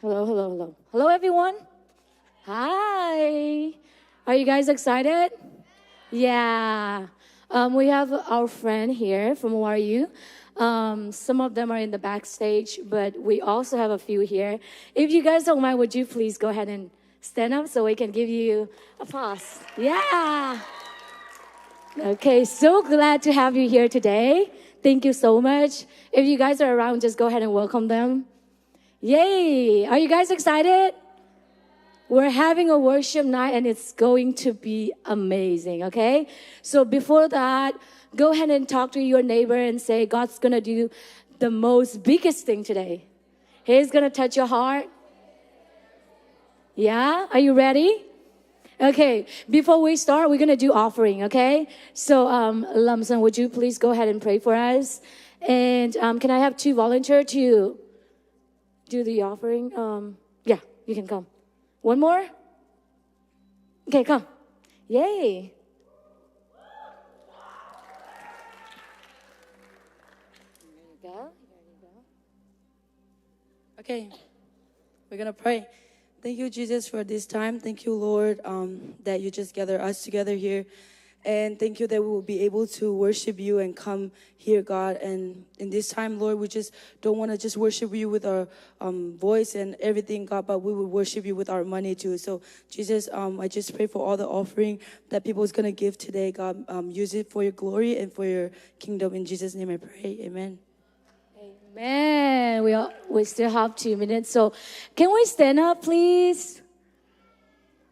Hello, hello, hello. Hello, everyone. Hi. Are you guys excited? Yeah. We have our friend here from ORU. Some of them are in the backstage, but we also have a few here. If you guys don't mind, would you please go ahead and stand up so we can give you a pause? Yeah. Okay, so glad to have you here today. Thank you so much. If you guys are around, just go ahead and welcome them. Yay! Are you guys excited? We're having a worship night and it's going to be amazing, okay? So before that, go ahead and talk to your neighbor and say, God's gonna do the most biggest thing today. He's gonna touch your heart. Yeah? Are you ready? Okay, before we start, we're gonna do offering, okay? So, Lamson, would you please go ahead and pray for us? And can I have two volunteers to do the offering? Yeah, you can come. One more? Okay, come. Yay. Here you go. Here you go. Okay, we're gonna pray. Thank you, Jesus, for this time. Thank you, Lord, that you just gather us together here. And thank you that we will be able to worship you and come here, God. And in this time, Lord, we just don't want to just worship you with our voice and everything, God, but we will worship you with our money too. So, Jesus, I just pray for all the offering that people is going to give today, God. Use it for your glory and for your kingdom. In Jesus' name I pray. Amen. Amen. We still have 2 minutes. So can we stand up, please?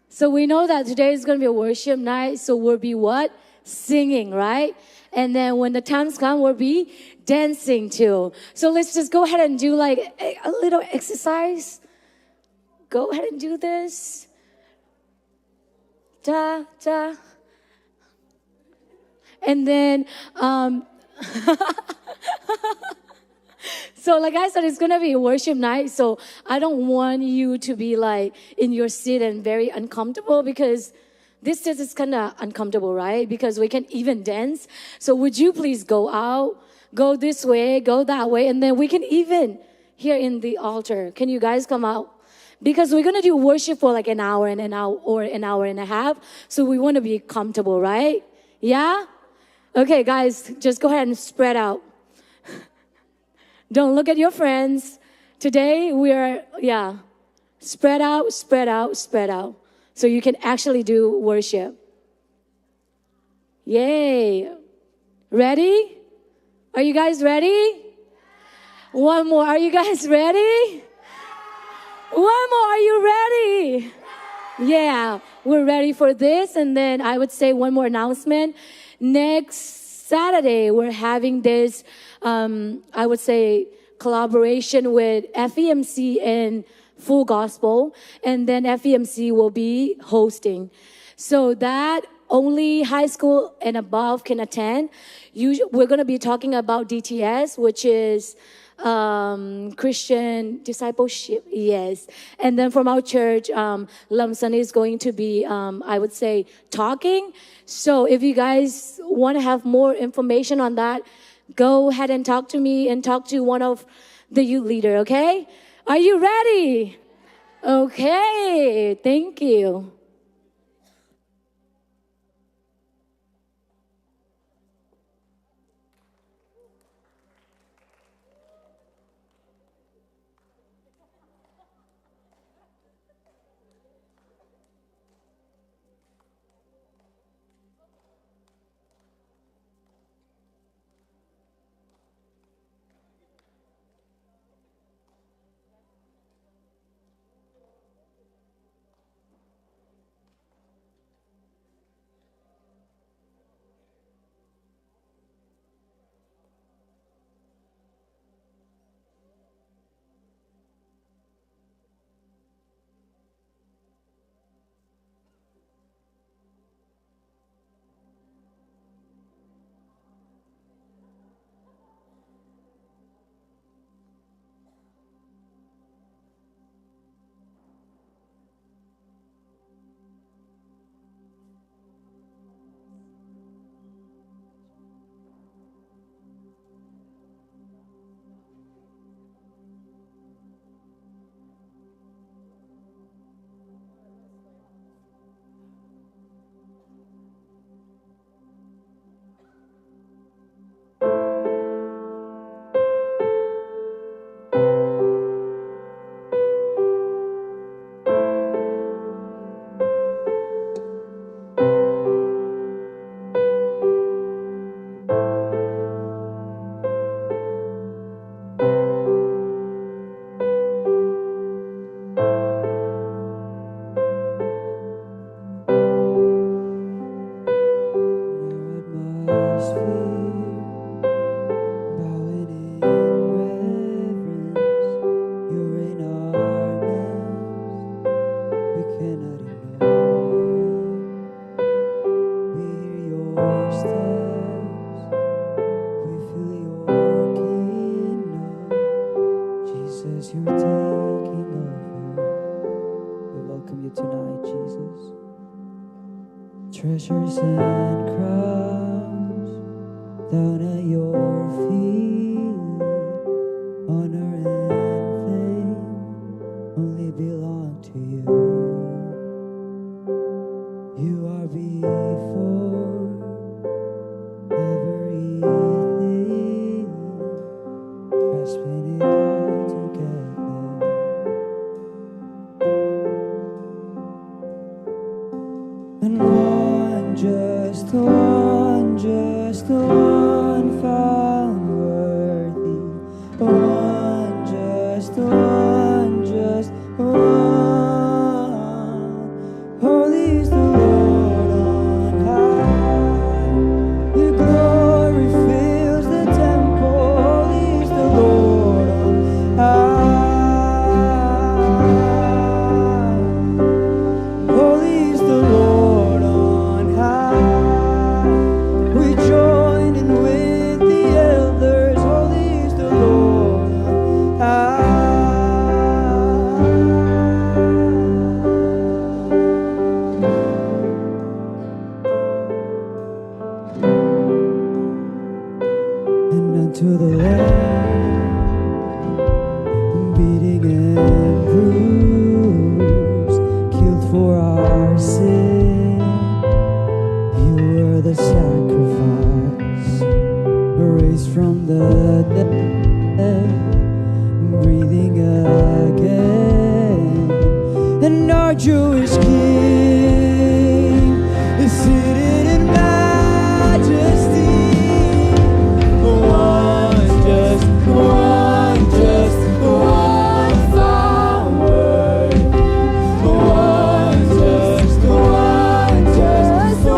So we know that today is going to be a worship night. So we'll be what? Singing, right? And then when the times come, we'll be dancing too. So let's just go ahead and do like a little exercise. Go ahead and do this. Da, da. And then, so like I said, it's going to be a worship night. So I don't want you to be like in your seat and very uncomfortable because this is kind of uncomfortable, right? Because we can even dance. So would you please go out, go this way, go that way, and then we can even here in the altar. Can you guys come out? Because we're going to do worship for like an hour and an hour or an hour and a half. So we want to be comfortable, right? Yeah? Okay, guys, just go ahead and spread out. Don't look at your friends. Today we are, spread out, spread out, spread out. So you can actually do worship. Yay. Ready? Are you guys ready? One more. Are you guys ready? One more. Are you ready? Yeah, we're ready for this. And then I would say one more announcement. Next Saturday, we're having this, I would say, collaboration with FEMC and Full Gospel. And then FEMC will be hosting. So that only high school and above can attend. We're going to be talking about DTS, which is Christian discipleship, yes. And then from our church, Lamson is going to be, I would say, talking. So if you guys want to have more information on that, go ahead and talk to me and talk to one of the youth leader, okay? Are you ready? Okay, thank you. as you're taking over. We welcome you tonight, Jesus. Treasures and crowns down at your feet. Honor and fame only belong to you. You are before everything, grasping it all together. And just one found worthy. Just one. Holy is the Lord on high. Your glory fills the temple. Holy is the Lord on high. Holy is the Lord on high. We join in with the elders. Holy is the Lord on high. And unto the Lamb, beating and bruised, killed for our sin. You were the sacrifice, raised from the dead, breathing again. And our Jewish King is seated in majesty. One found worthy. One, just one,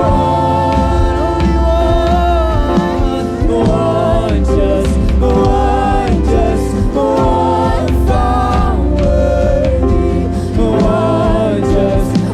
only one. One, just one found worthy. One, just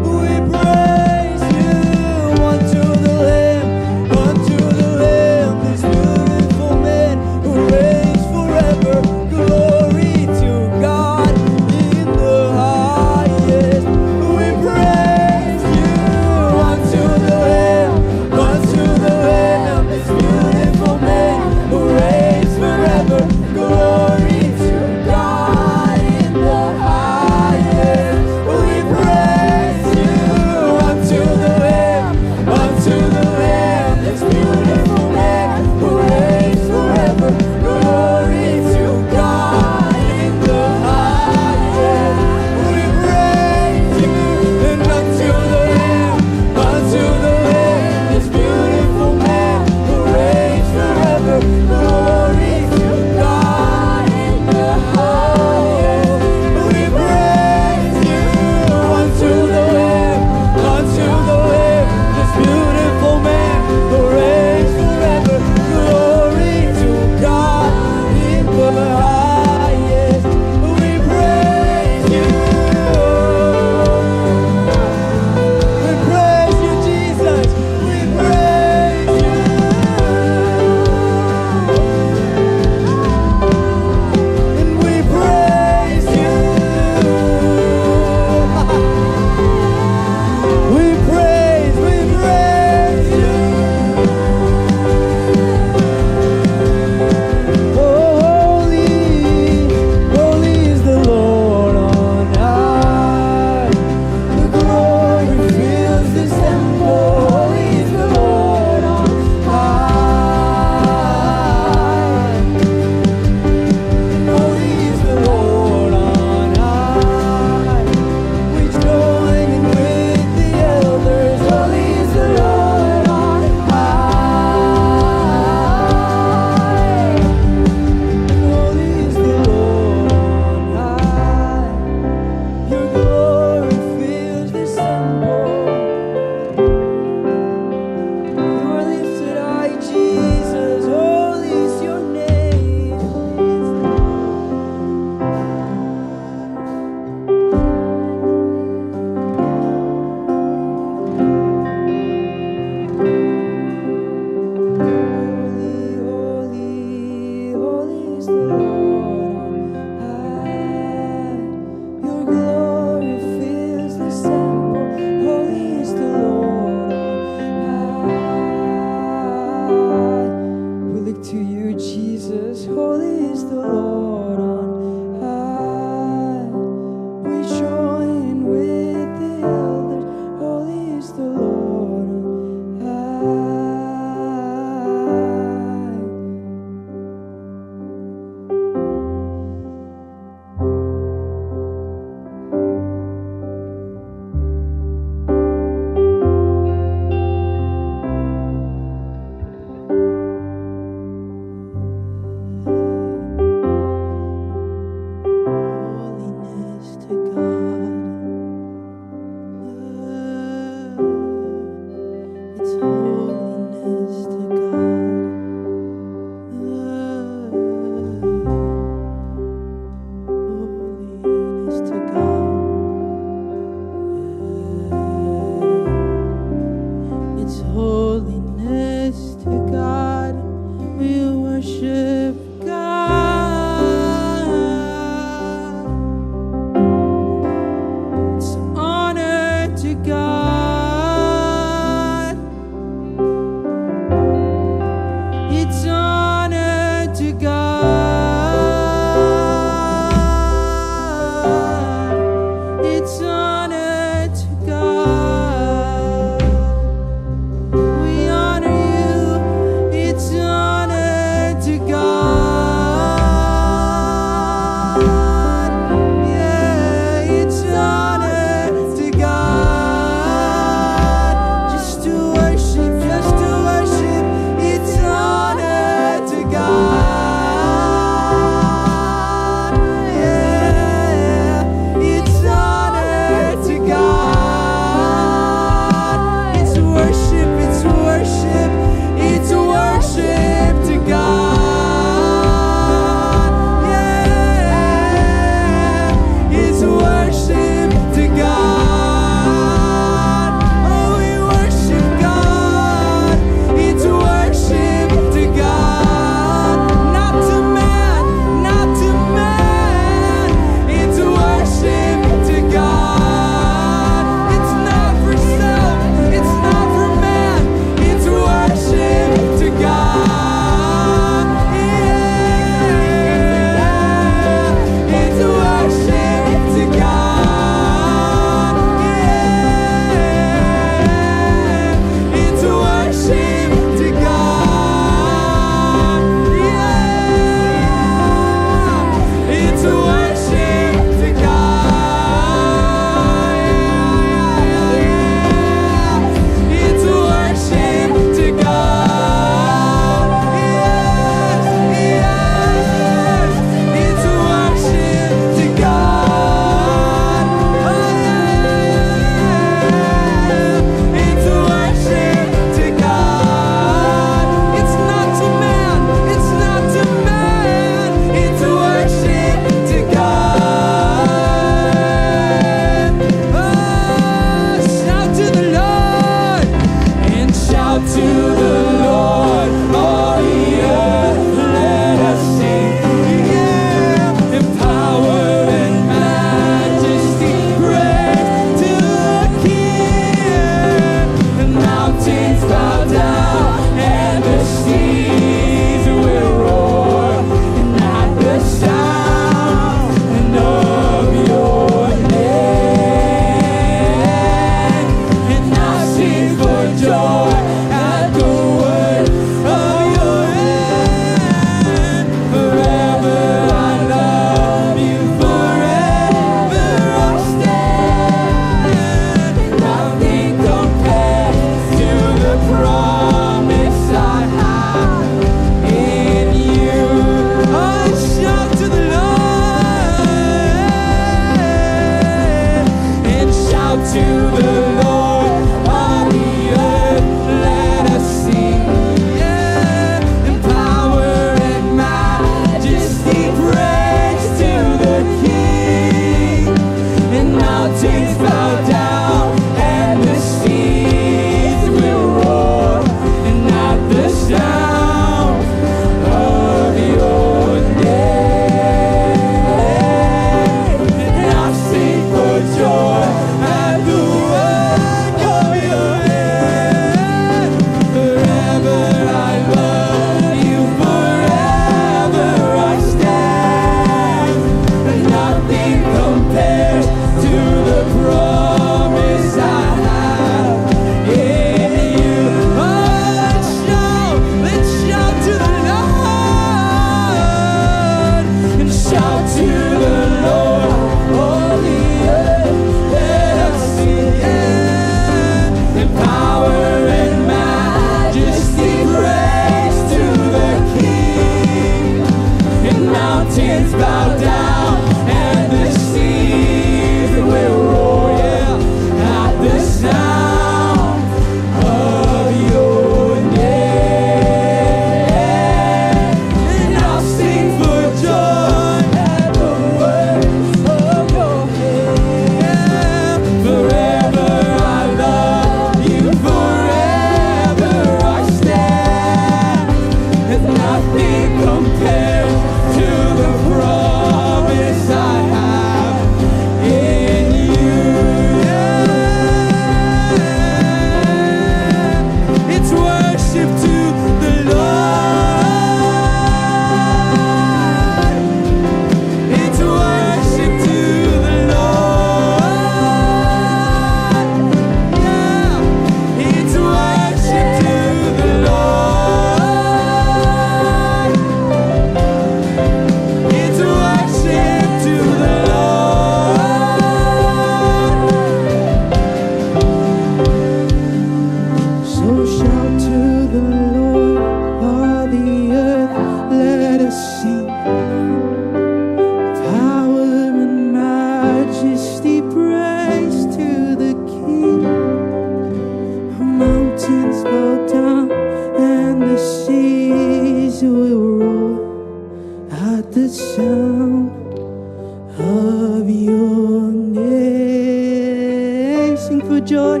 sing for joy.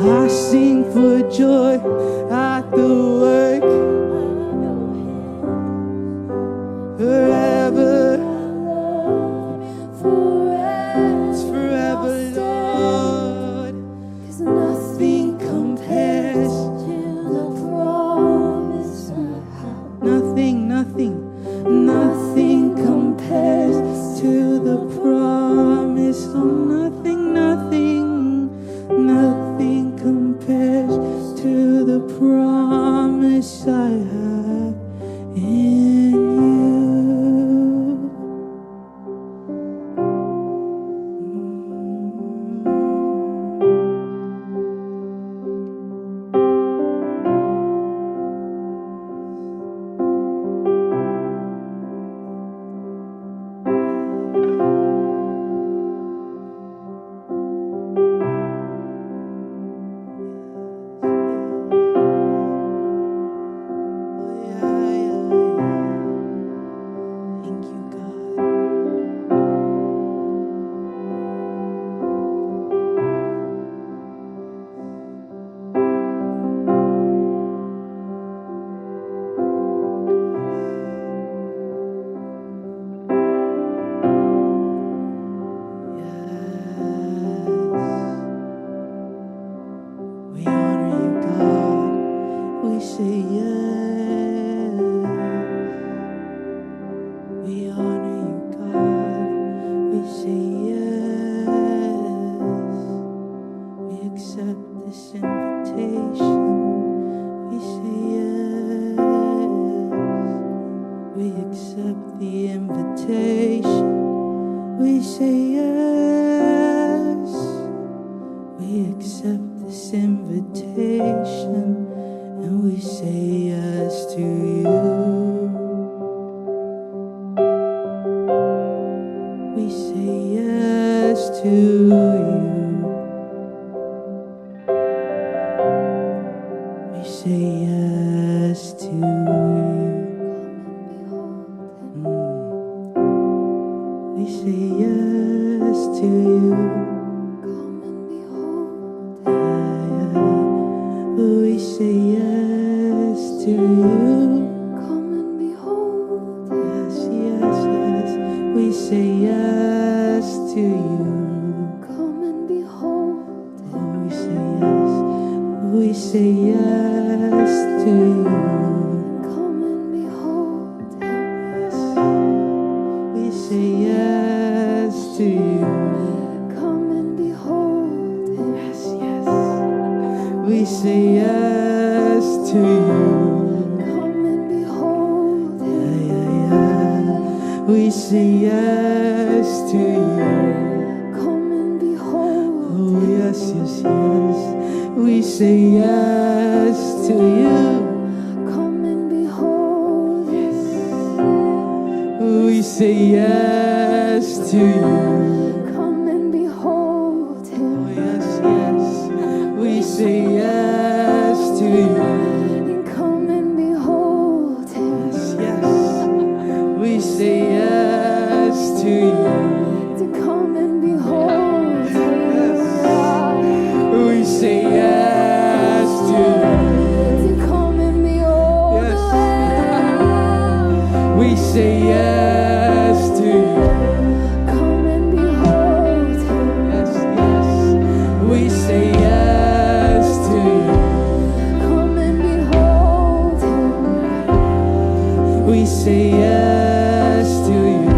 I sing for joy at the work. Forever, it's forever, Lord. Nothing compares to the promise I have. Nothing compares to the promise. Oh, nothing compares to the promise I have in you. Thank you, God. We honor you, God. We say yes. We honor you, God. We say yes. We accept this invitation. We say yes. We accept the invitation. We say yes. We accept this invitation, and we say yes to you. We say yes to you. We say yes to you. We say yes to you. We say yes to you. Come and behold. Yes, yes, yes. We say yes to you. Come and behold. Oh, we say yes. We say yes to you. Come and behold. Yes. We say yes to you. Come and behold. Yes, yes. We say yes to you. Come and behold. Yeah, yeah, yeah. We say yes to you. Come and behold. Oh, yes, yes, yes. We say yes to you. Come and behold. We say yes to you. Come and behold Oh, him. yes, yes. We say yes to you. And come and behold him. Yes, yes. We say yes to you. To come and behold him. We say yes to you. To come and behold Yes. him. We say yes to you. Come and behold him. Yes, yes. We say yes to you. Come and behold him. We say yes to you.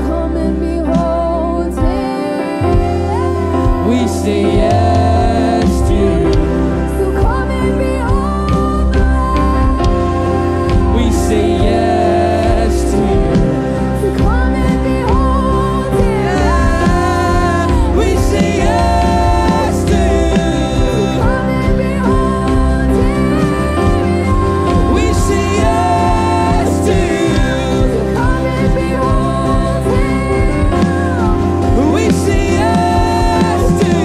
Come and behold him. We say yes to you. So come and behold him. We say yes to you. So come and behold him. We say yes to you. Come and behold him. We say yes to you. Come and behold him. We say yes to you.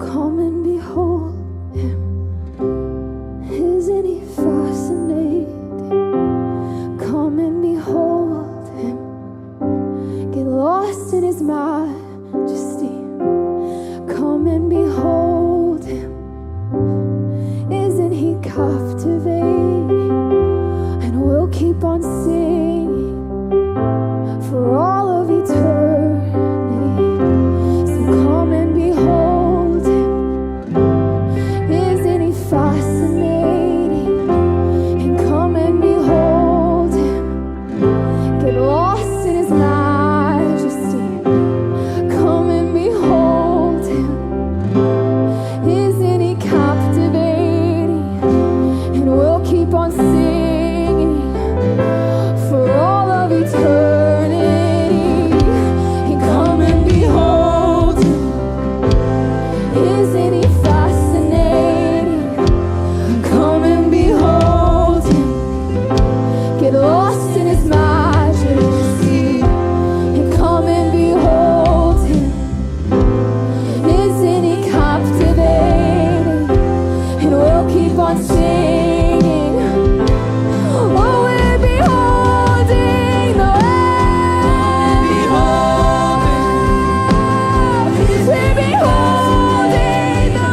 come and behold him. Isn't he fascinating? Come and behold him. Get lost in his majesty. Come and behold him. Isn't he captivating? And we'll keep on singing for all of eternity. So come and behold him. Isn't he fascinating? And come and behold him. Get lost in his majesty. Come and behold him. Isn't he captivating? And we'll keep on singing for all of eternity. And come and behold him. Isn't he fascinating? Come and behold him. Get lost in his majesty. And come and behold him. Isn't he captivating? And we'll keep on singing. Oh, we're beholding the Lamb. We're beholding the Lamb. We're beholding the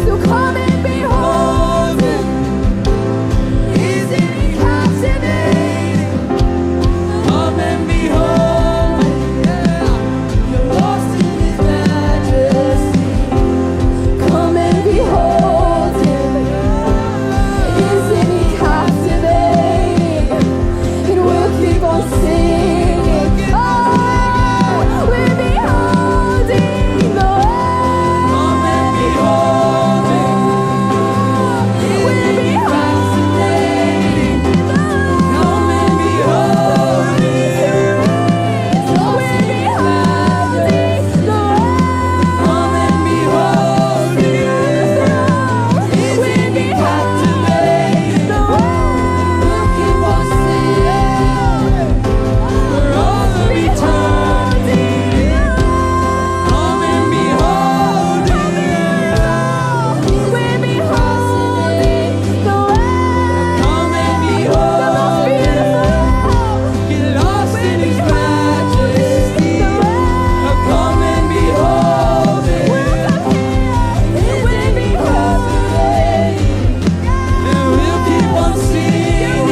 So come and behold him. Isn't he captivating? Come and behold him. You're lost in his majesty. Come and behold him. Isn't he captivating? And we'll keep on singing. Oh, we're beholding the Lamb. Come and behold him. We're beholding the Lamb. Come and behold him. We're beholding the Lamb. Come and behold him. We're beholding the Lamb. We'll keep on singing for all of eternity. Come and behold him. We're beholding the Lamb. Come and behold him. Get lost in his majesty. Come and behold him. We're beholding. And we'll keep on singing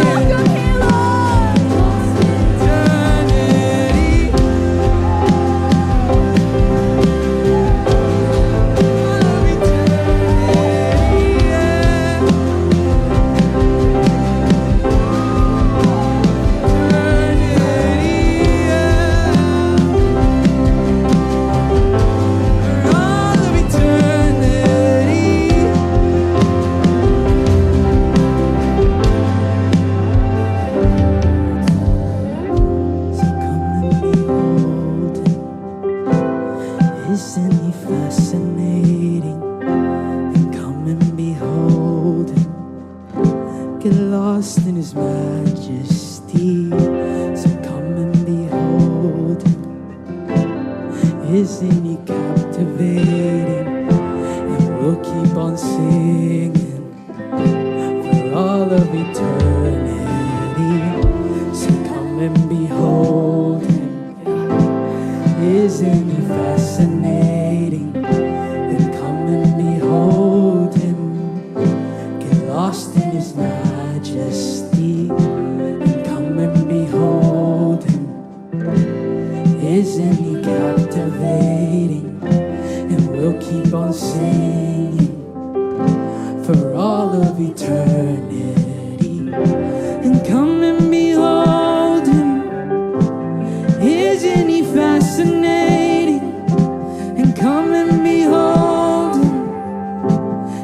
eternity. Isn't he fascinating? And come and behold him. Get lost in his majesty. So come and behold him. Isn't he captivating? And we'll keep on singing for all of eternity. So come and behold him. Isn't he fascinating? Then come and behold him. Get lost in his majesty. And come and behold him. Isn't he captivating? And we'll keep on singing for all of eternity. And come and behold him. Isn't he fascinating? And come and behold him.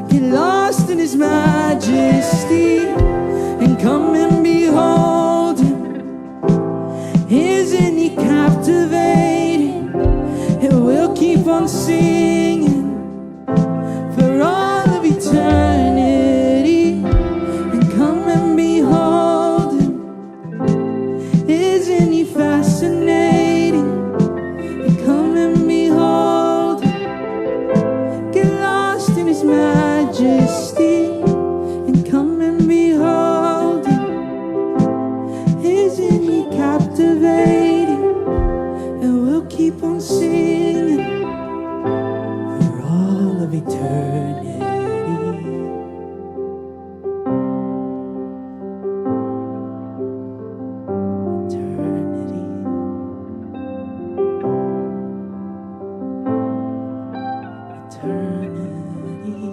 Get lost in his majesty. And come and behold him. Isn't he captivating? And we'll keep on singing for all of eternity and come and behold him. Isn't he fascinating? And come and behold him. Get lost in his majesty and come and behold him. Isn't he captivating? And we'll keep on singing for all of eternity. Eternity. Eternity.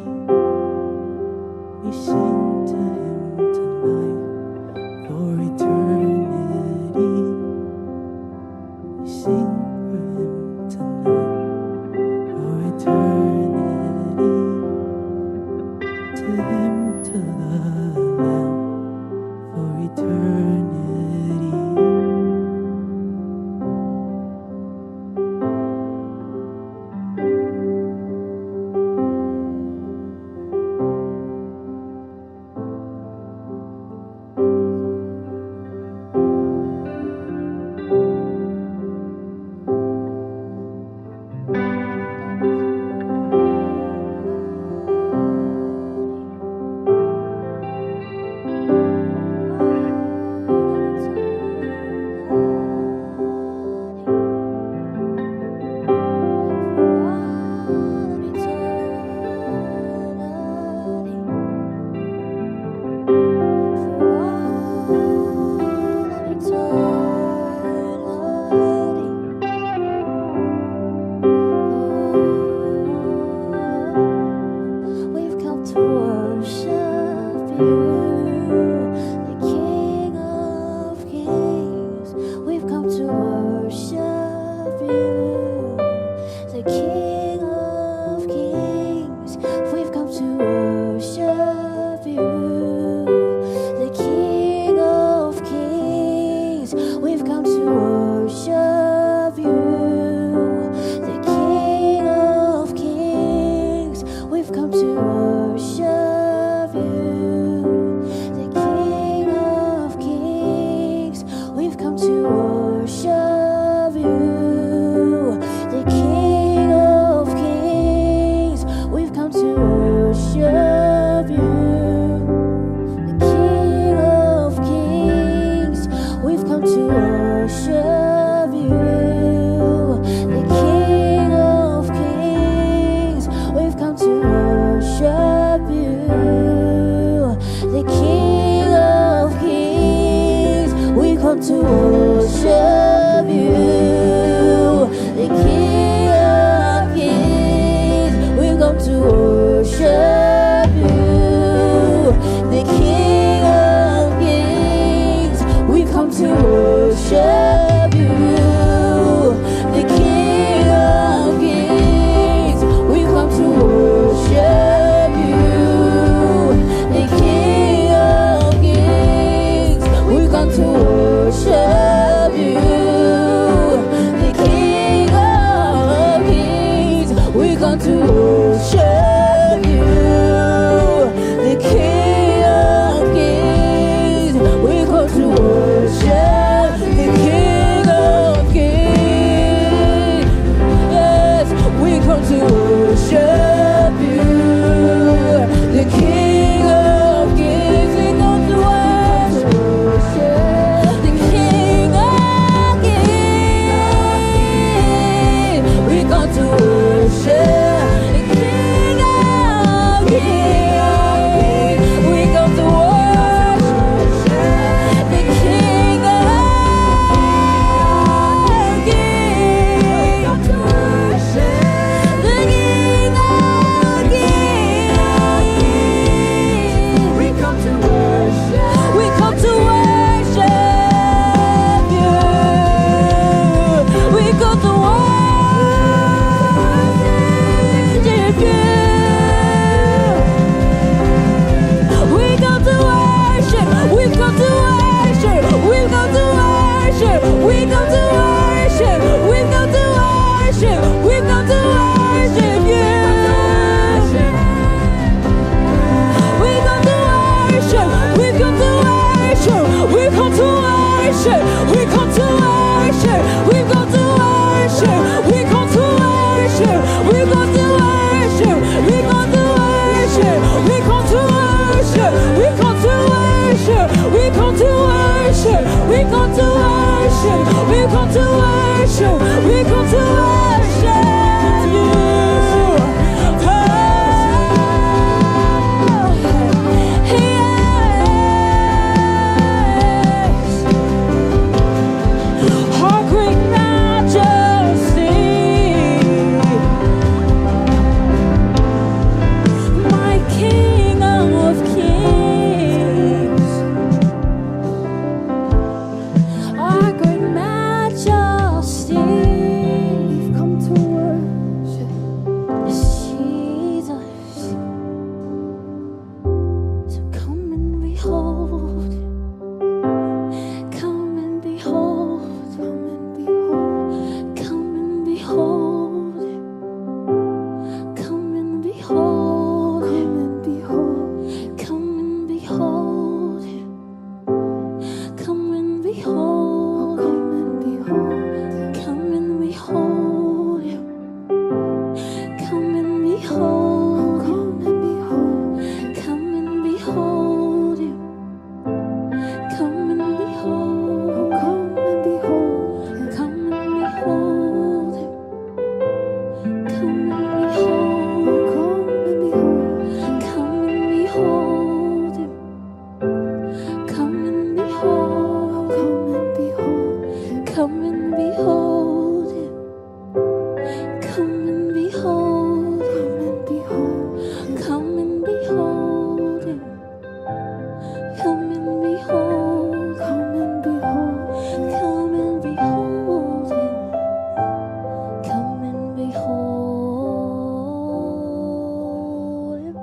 We sing to him tonight for eternity. We sing for him tonight for eternity. worship. We come to worship. We come to worship. We come to worship. We come to worship. We come to worship. We come to worship. We come to worship. We come to worship. We come to worship. We come to worship. We come to worship you. Our great majesty, my King of kings, our great majesty, we've come to worship Jesus. So come and behold. Come and behold, come and behold, come and behold, come and behold, come and behold, come and behold, come and behold, come and behold, come and behold, come and behold, come and behold, come and behold him. Come and behold, come and behold him. Come and behold, come and behold him. Come and behold, come and behold him. Come and behold, come and behold, come and behold him. Come and behold him.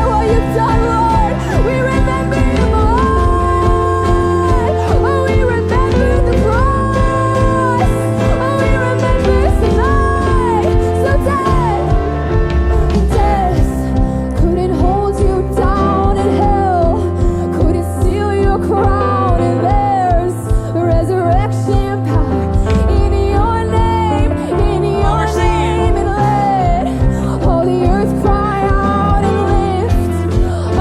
what you've done, Lord. We remember your blood. Oh, we remember the cross. Oh, we remember tonight. So death couldn't hold you down, and hell couldn't steal your crown. And there's resurrection power in your name, in your name. And let all the earth cry out and lift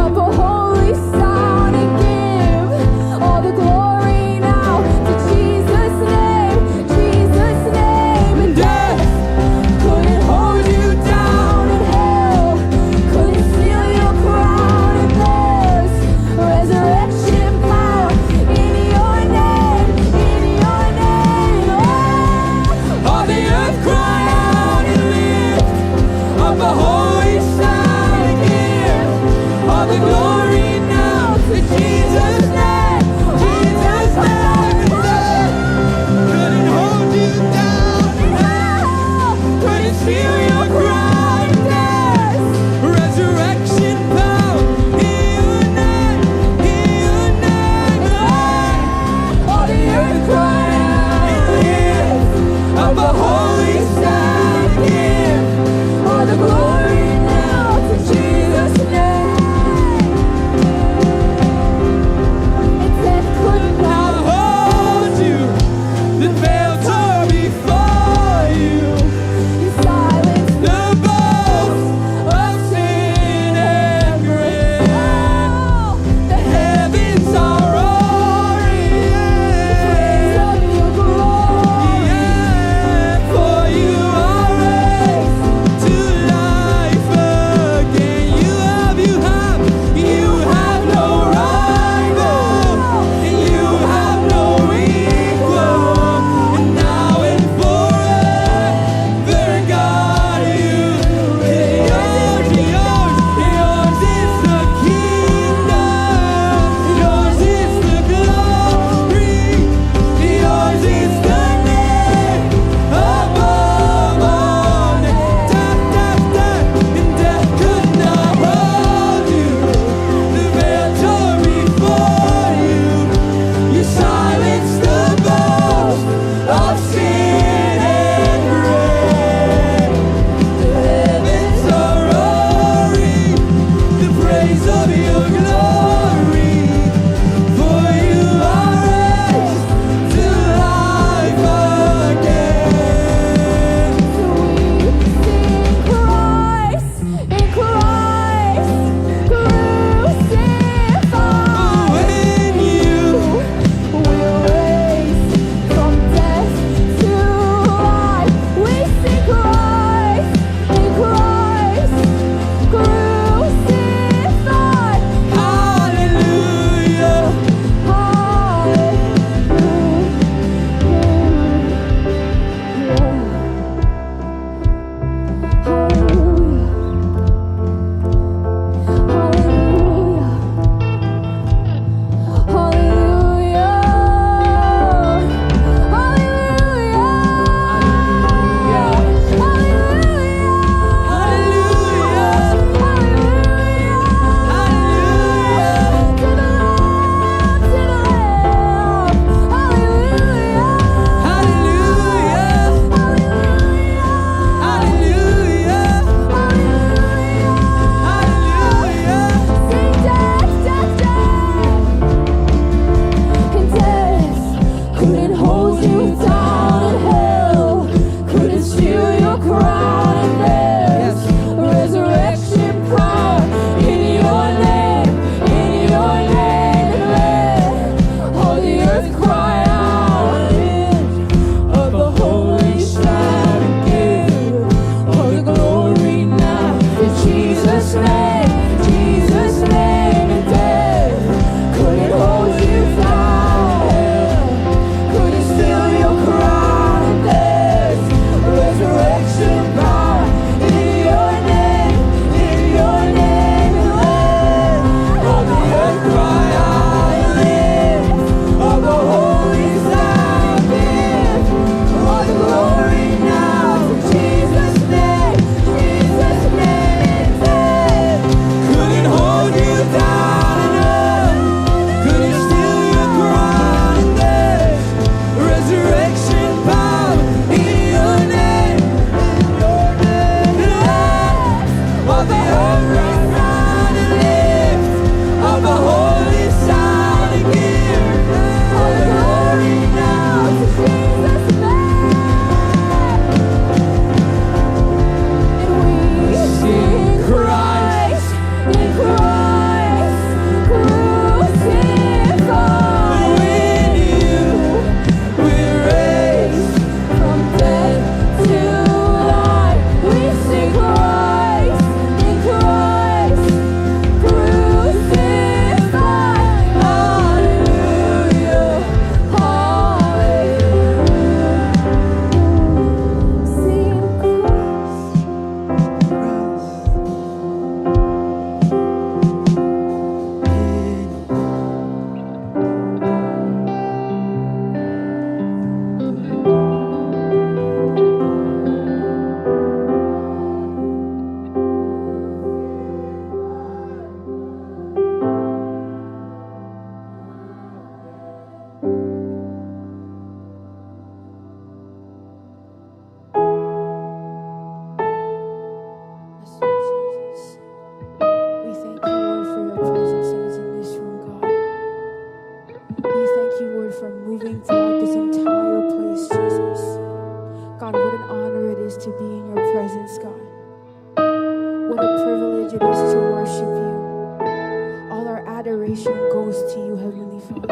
adoration goes to you, Heavenly Father.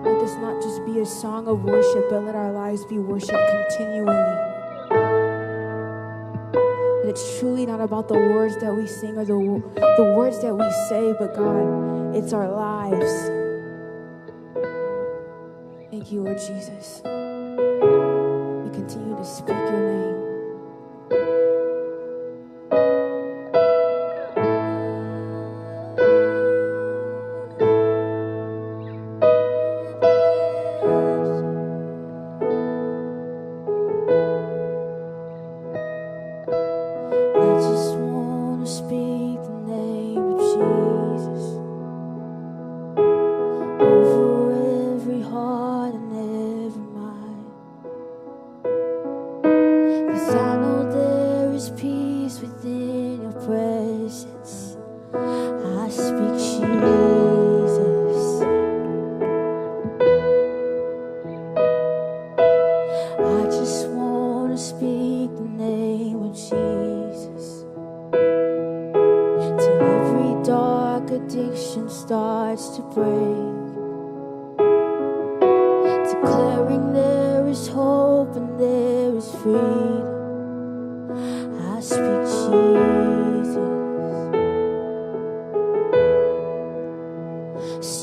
Let this not just be a song of worship, but let our lives be worship continually. And it's truly not about the words that we sing or the words that we say, but God, it's our lives. Thank you, Lord Jesus. We continue to speak your name. I just want to speak the name of Jesus over every heart and every mind. 'Cause I know there is peace within your presence. I speak Jesus. I just want to speak the name of Jesus till every dark addiction starts to break, declaring there is hope and there is freedom. I speak Jesus.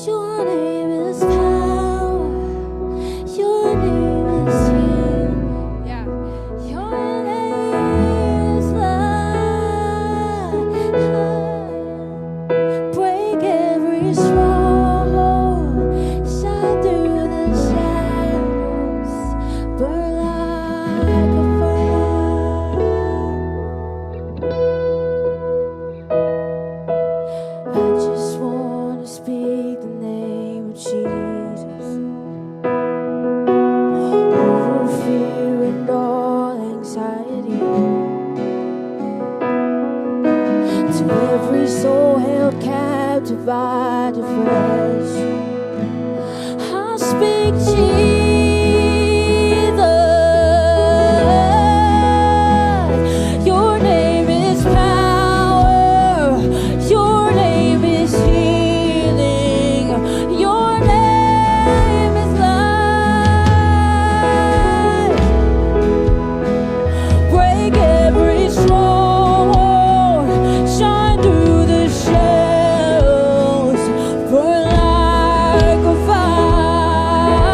Your name is power. Your name is healing. Yeah. Your name is life. Break every stronghold. Shine through the shadows. Burn like a fire. I just want to speak the name of Jesus over fear and all anxiety, to every soul held captive by depression. I speak Jesus. Your name is power. Your name is healing. Your name is life. Break every stronghold. Shine through the shadows. Burn like a fire.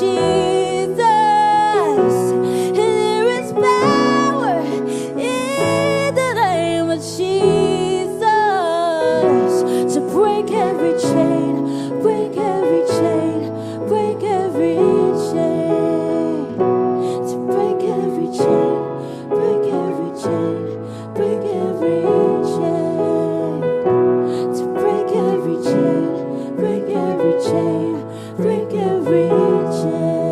Jesus. And there is power in the name of Jesus to break every chain, break every chain, break every chain, to break every chain, break every chain, break every chain, to break every chain, break every chain, break every chain.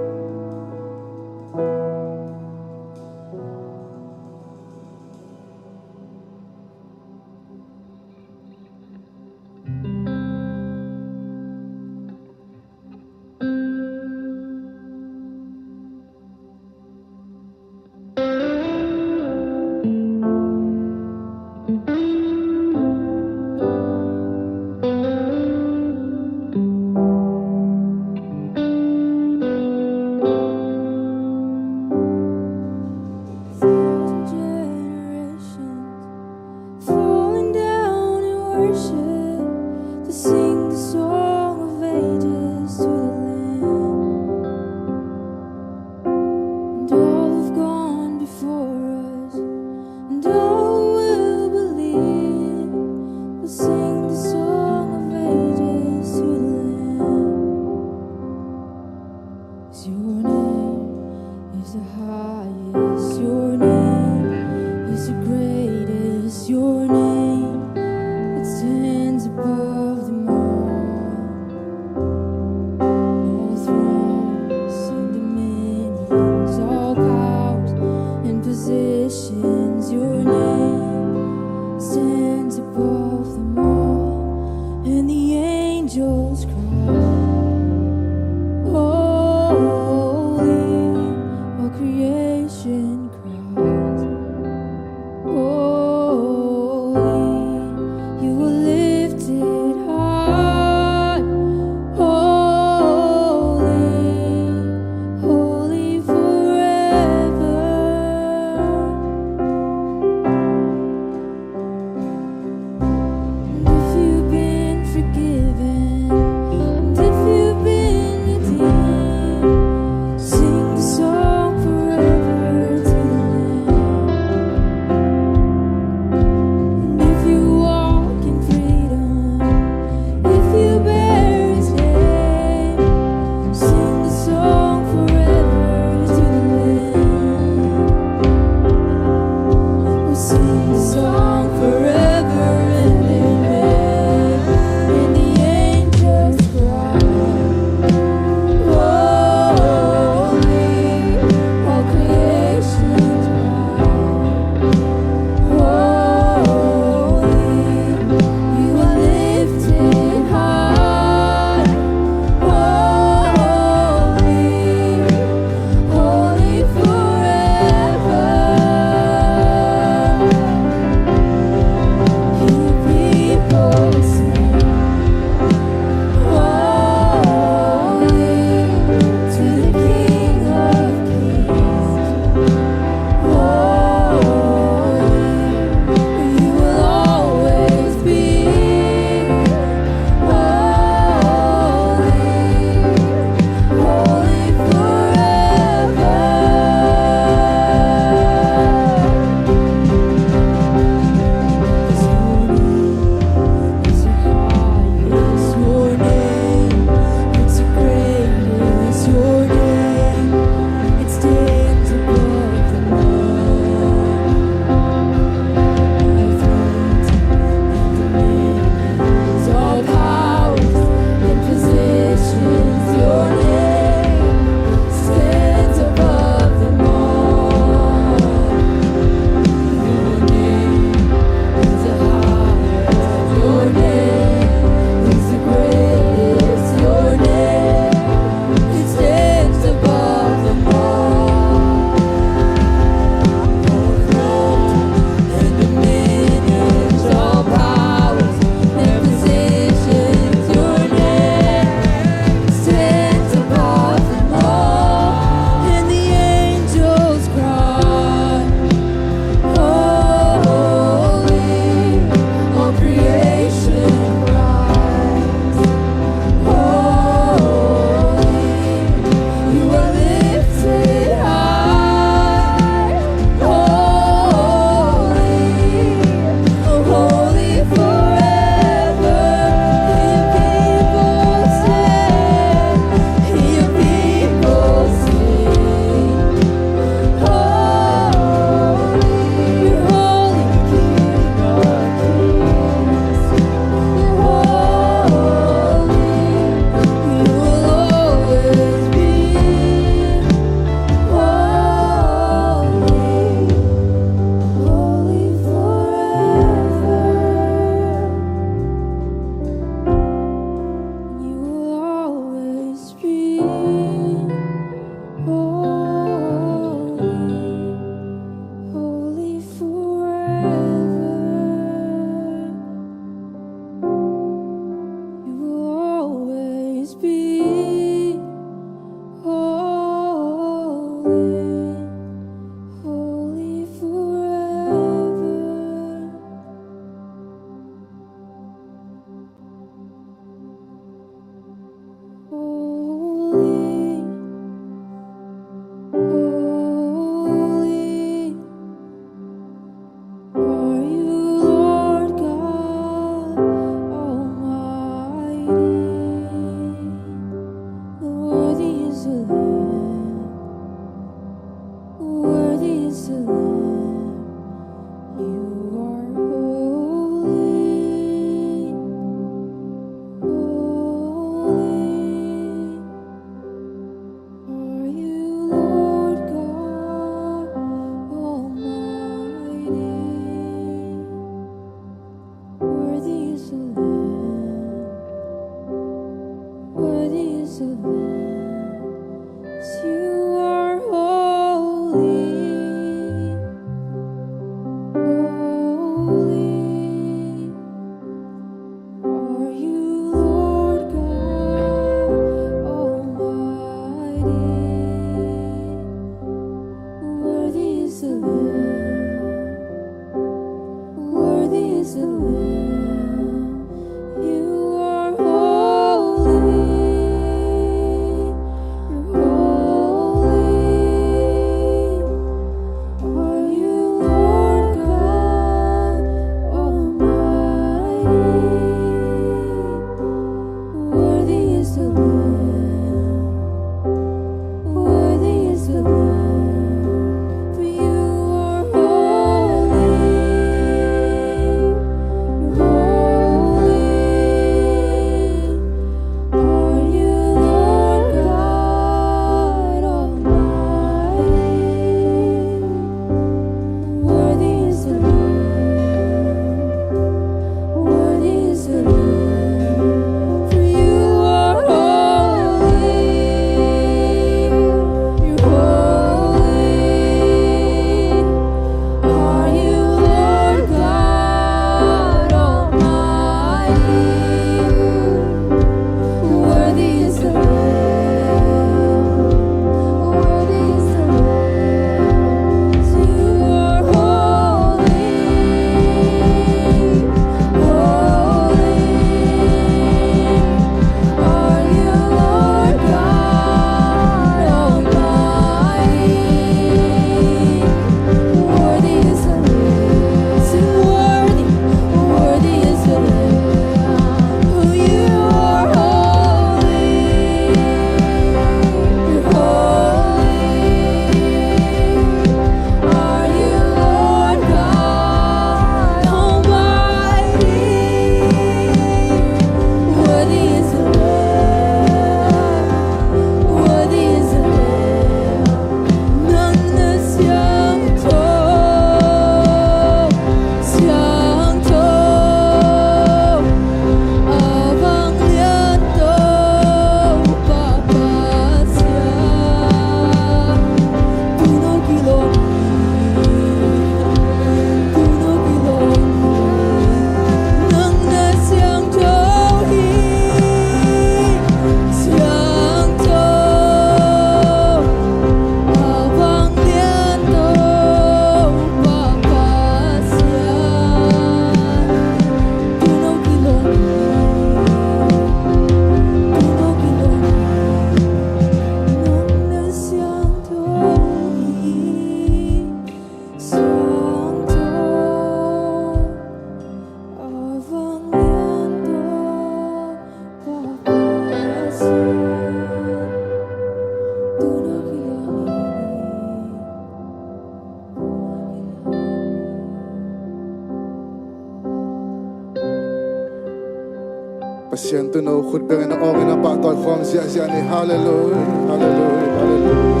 pasien tu no khut be na ong na pa toy khom sia sia ni hallelujah hallelujah hallelujah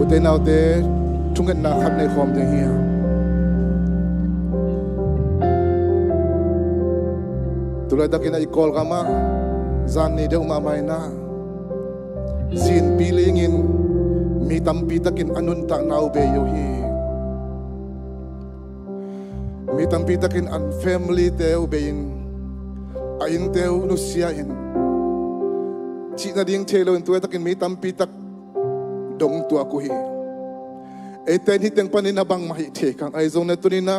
ute nào te tunget na khat nei khom te hi tulai dakina ikol kama zan ni deu ma mai na zin pilingin mi tampi takin anun ta nau be yo hi mi tampi takin an family teu bein ain teu nu sia in chi na ding thelo in tu takin mi tampi tak dong tu aku hi e ten hi teng panin na bang mai the kang ai zong na tunina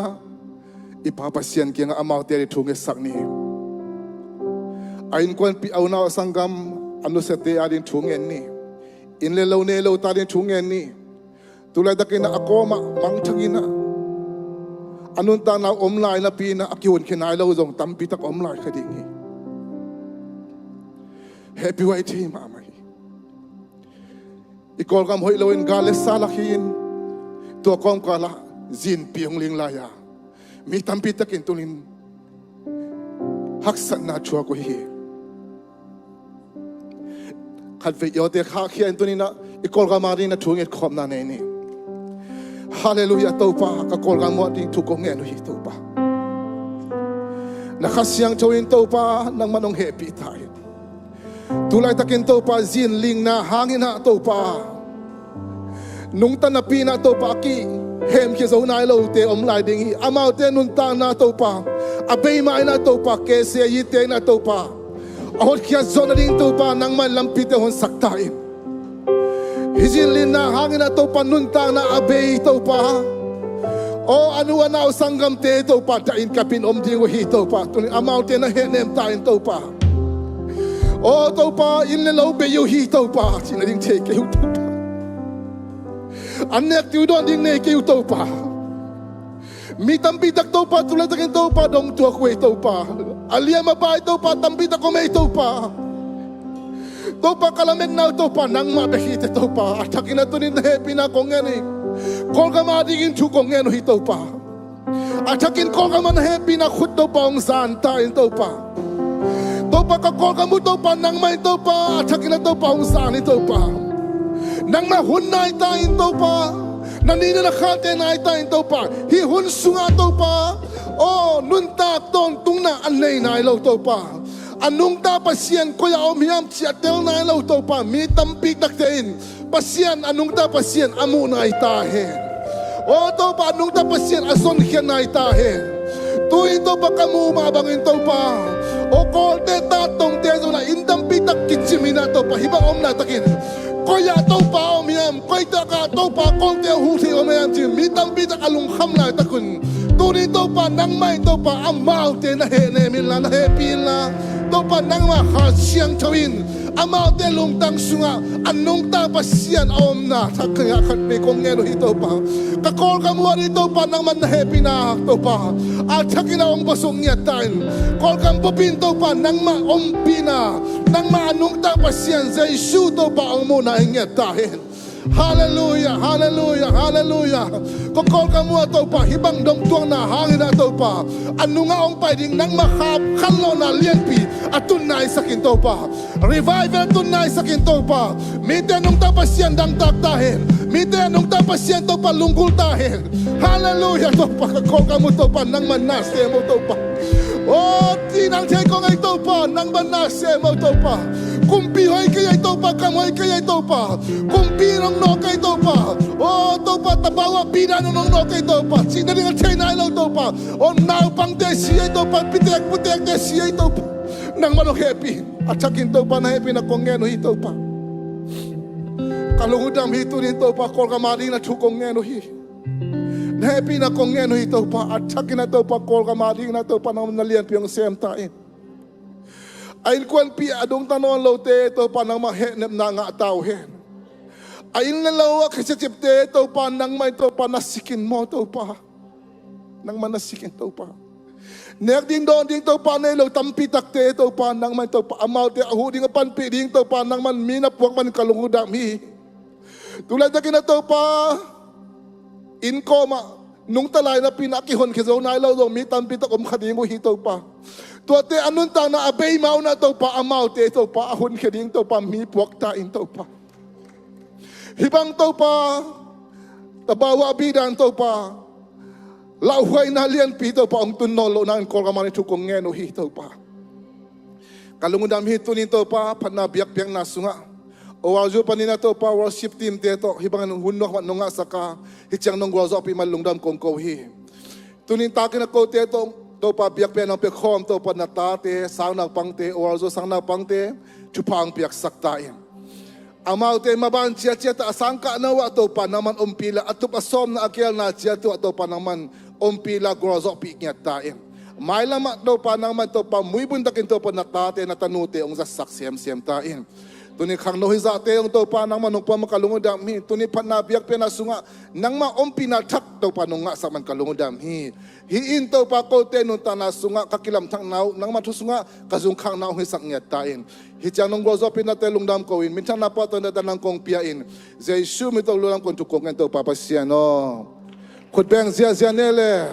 ipapasian ki nga amau te thunge sakni ain kwan pi au na sangam anu sete adin thungen ni in le lo ne lo ta din thungen ni tulai dakina akoma mang thangina anun ta na omlai na pi na akiun khinai lo zong tampi tak omlai khadingi happy way thi ma mai ikol kam hoi lo in gale salakhin to kom kala zin piong ling la ya mi tampi takin tulin haksan na chua ko hi khat ve yo te kha khian tunina ikol kam ari na thunget khom na nei ni hallelujah topa ka kol kam mo ding thu ko nge no hi topa na khasyang chawin topa nang manong happy thai tulai takin topa zin ling na hangin ha topa nung tan na pina topa ki hem ki zo nai lo te om lai ding hi amau te nun ta na topa abei mai na topa ke se yi te na topa ahot khia zona ding topa nang man lampi te hon sakta in hizin lin na hangin na topa nun ta na abei topa o anu anau sangam te topa ta in kapin om ding hi topa tun amau te na he nem ta in topa o topa in le lo be yo hi topa chin ding te ke hu topa anek tiu don ding ne ke hu topa mi tampi tak topa tulai takin topa dong tua kwe topa alia mabai topa tampi tak komei topa topa kalamek na topa nang ma behite topa atakina tunin happy na kongeni kol kama digin chu kongen hi topa atakin kol kama na happy na khut topa ong san ta in topa topa ka kol kamu topa nang mai topa atakina topa ong san in topa nang na hun nai ta in topa nanina na khate nai ta in topa hi hun sunga topa o nun ta ton tung na an nei nai lo topa anung ta pasien ko ya om hiam chia tel nai lo topa mi tampi tak tein pasien anung ta pasien amu nai ta he o topa anung ta pasien ason khian nai ta he tu in topa kamu ma bangin topa o kol te ta tong te zo na in tampi tak kichimina topa hiba om na takin koya topa om hiam koi ta ka topa kol te hu thi om hiam chi mi tampi tak alung kham lai takun tu ni topa nang mai topa amau te na he ne min la na he pin la topa nang ma kha siang chawin amau te lung tang sunga anung ta pasian om na thakya khat me kong nge no hi topa ka kol ka mo ri topa nang man happy na topa a thakina ong basong nya tain kol kam popin topa nang ma om pina nang ma anung ta pasian zai shu topa ong mo na nya tain hallelujah hallelujah hallelujah ko kol ka mo topa hibang dong tuang na hangina topa anunga ong pai ding nang ma khap khallo na lianpi atun nai sakin topa revival tun nai sakin topa mi te nong ta pasian dang tak ta hen mi te nong ta pasian topa lungkul ta hen hallelujah topa ka kol ka mo topa nang man na se mo topa oh tinang te ko ngai topa nang man na se mo topa kumpi hoi kaya topa kam hoi kaya topa kumpi nong no kay topa oh topa tabawa pina nong no kay topa sina ring chai nai lo topa oh now pang te siya topa pitek putek te siya topa nang manok happy at sakin topa na happy na kongeno hi topa kalungudam hito rin topa kol kamari na chukongeno hi na happy na kongeno hi topa at sakin na topa kol kamari na topa na nalian piyong sem tain ain kwan pi adong tanon lo te topa nang mahenep na nga tao hen ain lalawa kasi chipte topa nang may topa nasikin mo topa nang manasikin topa nek ding don ding topa ne lo tampi takte topa nang man topa amaw te ahu ding pan pi ding topa nang man minapwak man kalungudam hi tulad na kina topa in koma nung talay na pinakihon kisaw na ilaw dong mitan pita kum khading mo hitaw pa tua te anun ta na abay mau na to pa amaw te to pa ahon khading to pa mi puak ta in to pa hibang to pa tabawa bidan to pa lauhai na lian pito pa ang tunolo na ang kolgamani tukong ngeno hitaw pa kalungudam hito nito pa panabiyak-biyak na sunga o wajo panina to pa worship team teto hibang hunno nunga saka hichang nong wajo pi malungdam kong hi tunin takin ko teto to pa biak pe no pe khom to pa natate sang na pangte o wajo sang na pangte chupang biak saktain amaw te maban chia chia ta sangka na wa to pa naman umpila at pa som na akyal na chia to pa naman umpila wajo pi nyat tain may lama to pa naman to pa muy bundakin to pa natate na tanute ong sa saksem tain tuni khang no hizate yung to pa nang manong pa makalungudam hi tuni panabiyak penasunga nang maompi na thak to pa nung nga sa man kalungudam hi hiin to pa ko tenun tanasunga kakilam thang naw nang matusunga kazung khang naw hisak nyat tain hichang nong gozo pinatelung dam ko in minsan na pa to na tanang kong piain zai shu mi to lulang kon tukong to pa pasiano khut beng zia nele